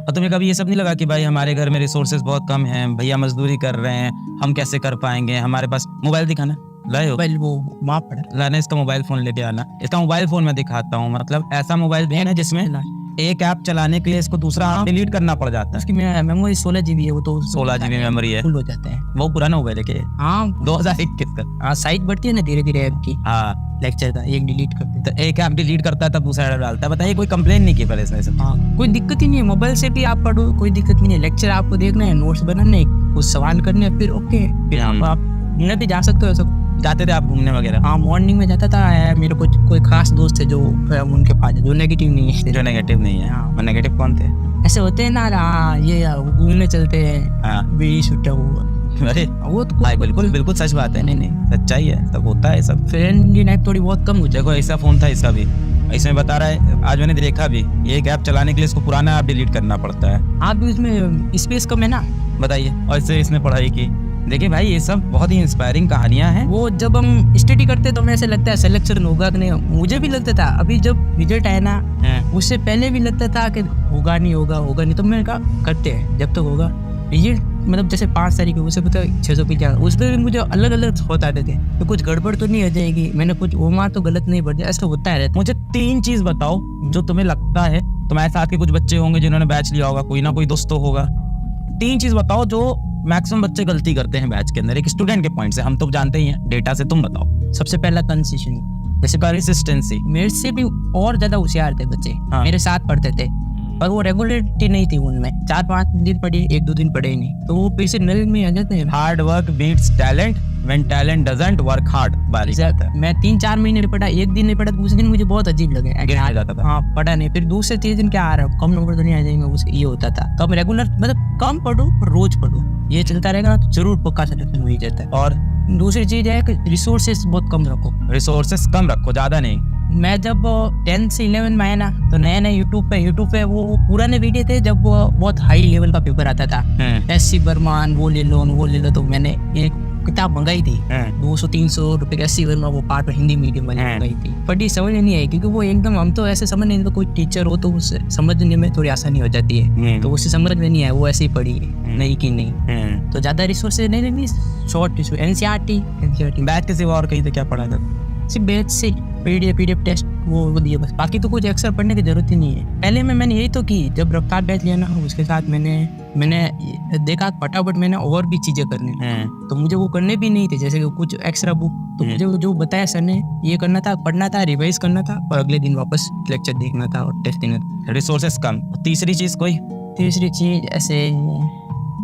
और तुम्हें कभी ये सब नहीं लगा कि भाई हमारे घर में रिसोर्सेज बहुत कम हैं, भैया मजदूरी कर रहे हैं, हम कैसे कर पाएंगे, हमारे पास मोबाइल दिखाना लाए हो, मोबाइल वो वहाँ पड़ा लाना, इसका मोबाइल फ़ोन लेके आना, इसका मोबाइल फ़ोन मैं दिखाता हूँ, मतलब ऐसा मोबाइल फ़ोन है जिसमें एक ऐप चलाने के लिए इसको दूसरा डिलीट करना पड़ जाता है। उसकी मेमोरी 16 GB है, वो तो 16 GB मेमोरी है, फुल हो जाते हैं। वो पुराना मोबाइल है क्या? हाँ 2021 का। हाँ, साइज बढ़ती है ना धीरे धीरे ऐप की। हाँ, लेक्चर का एक डिलीट कर देता तो एक ऐप डिलीट करता है तब दूसरा ऐप डालता है। बताइए कोई कंप्लेन नहीं की पहले इसमें से? हाँ, कोई दिक्कत ही नहीं है, मोबाइल से भी आप पढ़ो, कोई दिक्कत नहीं है। लेक्चर आपको देखना है, नोट्स बनाने हैं, कुछ सवाल करने हैं, फिर ओके, फिर आप घूमने भी जा सकते हो। सब जाते थे आप घूमने वगैरह? हाँ, मॉर्निंग में जाता था। मेरे कुछ कोई खास दोस्त थे जो उनके पास जो नेगेटिव नहीं है। जो नेगेटिव नहीं है? हाँ। और नेगेटिव कौन थे? ऐसे होते हैं ना, ये घूमने चलते हैं, हाँ। बीड़ी छुट्टा वो अरे वो तो भाई बिल्कुल बिल्कुल सच बात है। नहीं सच्चाई है, सब होता है सब। फ्रेंड की लाइफ थोड़ी बहुत कम हो जाए। देखो ऐसा फोन था इसका भी, इसमें बता रहा है, आज मैंने देखा भी, एक ऐप चलाने के लिए इसको पुराना ऐप डिलीट करना पड़ता है। आप भी उसमें स्पेस कम है ना, बताइए। और इससे इसने पढ़ाई की। देखिए भाई ये सब बहुत ही इंस्पायरिंग कहानियां हैं। वो जब हम स्टडी करते तो हमें ऐसे लगता है सिलेक्शन होगा कि नहीं, मुझे भी लगता था। अभी जब रिजल्ट आया ना, उससे पहले भी लगता था कि होगा नहीं, तो मैंने कहा करते हैं जब तक होगा। रिजल्ट मतलब जैसे 5 तारीख को उसे पता 650, उसमें भी मुझे अलग अलग थॉट आते थे तो कुछ गड़बड़ तो नहीं हो जाएगी, मैंने कुछ वो मार तो गलत नहीं बढ़ जाए, ऐसा होता है। मुझे 3 चीज बताओ जो तुम्हें लगता है, तुम्हारे साथ के कुछ बच्चे होंगे जिन्होंने बैच लिया होगा, कोई ना कोई दोस्त तो होगा, 3 चीज बताओ जो मैक्सिमम बच्चे गलती करते हैं बैच के अंदर, एक स्टूडेंट के पॉइंट से। हम तो जानते ही हैं डेटा से, तुम बताओ। सबसे पहला कंसिस्टेंसी, जैसे कंसिस्टेंसी। मेरे से भी और ज्यादा होशियार थे बच्चे, हाँ। मेरे साथ पढ़ते थे, पर वो रेगुलरिटी नहीं थी उनमें। 4-5 दिन पढ़े, 1-2 दिन पढ़े ही नहीं, तो वो फिर से नल में आ जाते हैं। Hard work beats talent when talent doesn't work hard. मैं 3-4 महीने पढ़ा, एक दिन नहीं पढ़ा, दूसरे दिन मुझे बहुत अजीब लगे, गिरा जाता था। हाँ पढ़ा नहीं, फिर दूसरे 3 दिन क्या आ रहा है, कम नंबर तो नहीं आ जाएंगे, उसके ये होता था। तो हम रेगुलर मतलब कम पढ़ो रोज पढ़ो, ये चलता रहेगा तो जरूर पक्का सिलेक्शन हो ही जाता है। और दूसरी चीज है कि रिसोर्सेस बहुत कम रखो। रिसोर्सेस कम रखो, ज्यादा नहीं। मैं जब 10 से 11 में आया ना, तो नया यूट्यूब पे वो पुराने वीडियो थे जब वो बहुत हाई लेवल का पेपर आता था, एससी बर्मान वो ले लो, तो मैंने एक किताब मंगाई थी 200-300 रुपए की, 80 वर्मा वो पार्ट हिंदी मीडियम वाली मंगाई थी। बट ये समझ नहीं आई क्योंकि वो एकदम, हम तो ऐसे समझ नहीं, तो कोई टीचर हो तो उससे समझने में थोड़ी आसानी हो जाती है, तो उससे समझ में नहीं आया, वो ऐसे ही पढ़ी है नहीं कि नहीं। तो ज्यादा रिसोर्सेज नहीं, शॉर्ट एनसीईआरटी बैच के सिवा और कहीं से क्या पढ़ा था? सिर्फ बैच से पीडीएफ टेस्ट वो दिए बस, बाकी तो कुछ एक्स्ट्रा पढ़ने की जरूरत ही नहीं है। पहले में मैंने यही तो की, जब रफ्तार बैच लिया ना, उसके साथ मैंने देखा फटाफट मैंने और भी चीजें करनी, तो मुझे वो करने भी नहीं थे, जैसे कि कुछ एक्स्ट्रा बुक, तो मुझे जो बताया सर ने, ये करना था, पढ़ना था, रिवाइज करना था, और अगले दिन वापस लेक्चर देखना था और टेस्ट देना था। रिसोर्सेस कम। तीसरी चीज कोई? तीसरी चीज ऐसे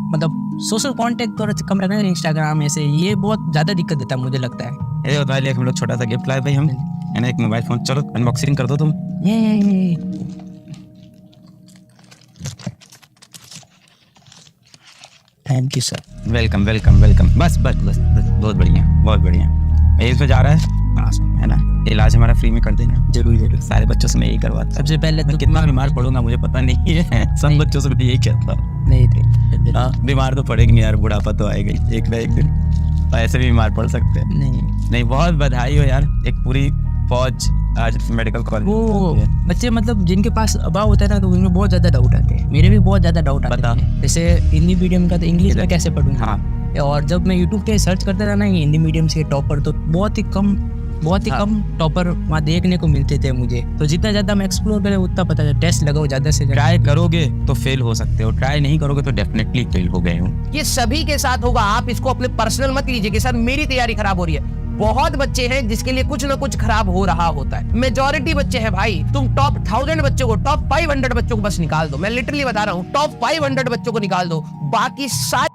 मतलब सोशल कांटेक्ट थोड़ा कम रखना है, इंस्टाग्राम ऐसे, ये बहुत ज्यादा दिक्कत देता है मुझे लगता है। अरे भाई हम लोग छोटा सा गिफ्ट लाए भाई, हम एक मोबाइल फोन, चलो अनबॉक्सिंग कर दो तुम। Thank you sir. वेलकम। बस बहुत बढ़िया। एज पे जा रहा है ना, इलाज हमारा फ्री में कर देना। जरूर सारे बच्चों से मैं यही करवाता। सबसे पहले तो कितना बीमार पड़ूंगा मुझे पता नहीं है, सब बच्चों से मैं यही कहता हूँ। नहीं बीमार तो पड़ेंगे नहीं यार, बुढ़ापा तो आएगा ही एक ना एक दिन, और ऐसे भी बीमार पड़ सकते हैं। नहीं बहुत बधाई हो यार, एक पूरी फौज आज मेडिकल कॉलेज। वो बच्चे मतलब जिनके पास अभाव होता है ना, तो उनमें बहुत ज्यादा डाउट आते हैं, मेरे भी बहुत ज्यादा डाउट आते हैं। जैसे हिंदी मीडियम का तो इंग्लिश में कैसे पढ़ूंगा। हाँ। और जब मैं यूट्यूब पे सर्च करता था ना हिंदी मीडियम से टॉपर, तो बहुत ही कम टॉपर वहाँ देखने को मिलते थे मुझे। तो जितना ज्यादा मैं एक्सप्लोर करें उतना पता चला, टेस्ट लगाओ ज्यादा से। ट्राई करोगे तो फेल हो सकते हो, ट्राई नहीं करोगे तो डेफिनेटली फेल हो गए हो। ये सभी के साथ होगा, आप इसको अपने पर्सनल मत लीजिए कि सर मेरी तैयारी खराब हो रही है। बहुत बच्चे हैं जिसके लिए कुछ ना कुछ खराब हो रहा होता है, मेजॉरिटी बच्चे हैं भाई। तुम टॉप 1000 बच्चों को, टॉप 500 बच्चों को बस निकाल दो, मैं लिटरली बता रहा हूँ, टॉप 500 बच्चों को निकाल दो, बाकी सारे